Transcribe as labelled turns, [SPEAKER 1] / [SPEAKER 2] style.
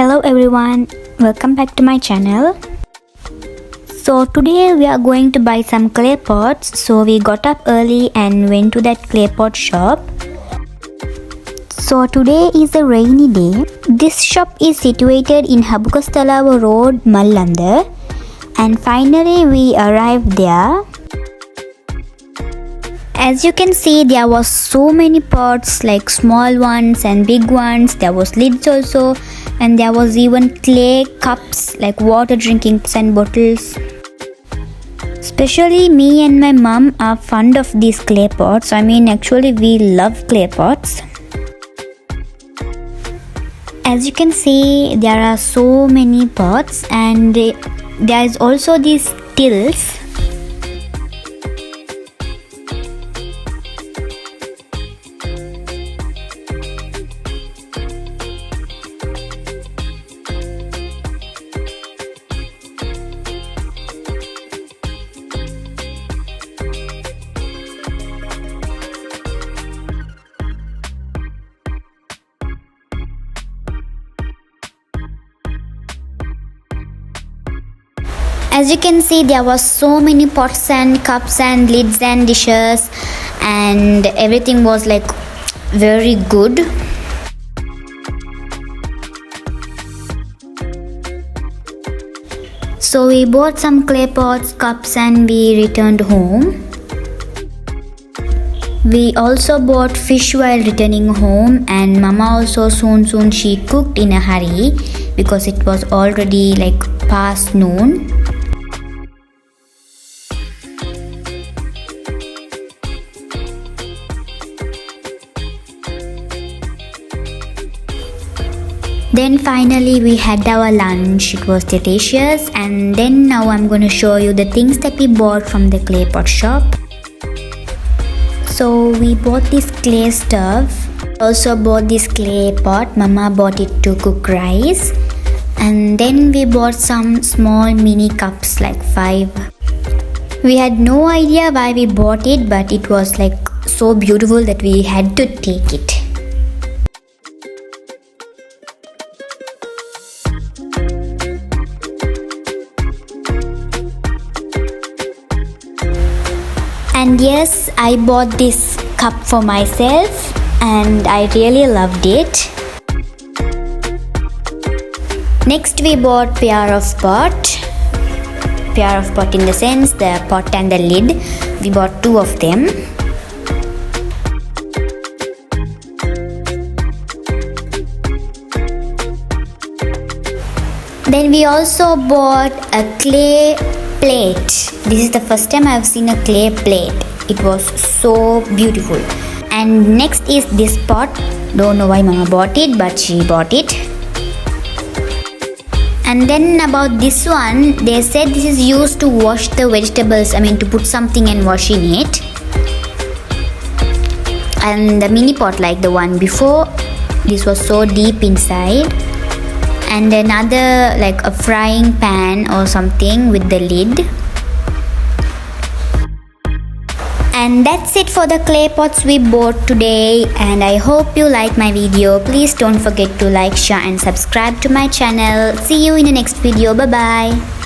[SPEAKER 1] Hello everyone, welcome back to my channel. So today we are going to buy some clay pots. So we got up early and went to that clay pot shop. So today is a rainy day. This shop is situated in Habukastalawa Road, Mallanda. And finally we arrived there. As you can see, there was so many pots, like small ones and big ones. There was lids also, and there was even clay cups, like water drinking cups and bottles. Especially me and my mom are fond of these clay pots. Actually we love clay pots. As you can see, there are so many pots, and there is also these tills. As you can see, there was so many pots and cups and lids and dishes, and everything was like very good. So we bought some clay pots, cups, and we returned home. We also bought fish while returning home, and Mama also soon she cooked in a hurry because it was already like past noon. Then finally we had our lunch. It was delicious, and then now I'm going to show you the things that we bought from the clay pot shop. So we bought this clay stove, also bought this clay pot. Mama bought it to cook rice, and then we bought some small mini cups, like 5. We had no idea why we bought it, but it was like so beautiful that we had to take it. And yes, I bought this cup for myself, and I really loved it. Next we bought pair of pot in the sense the pot and the lid. We bought 2 of them. Then we also bought a clay plate. This is the first time I've seen a clay plate. It was so beautiful. And next is this pot. Don't know why Mama bought it, but she bought it. And then about this one, they said this is used to wash the vegetables. To put something and wash in it. And the mini pot, like the one before, this was so deep inside. And another like a frying pan or something with the lid. And that's it for the clay pots we bought today, and I hope you like my video. Please don't forget to like, share and subscribe to my channel. See you in the next video. Bye bye.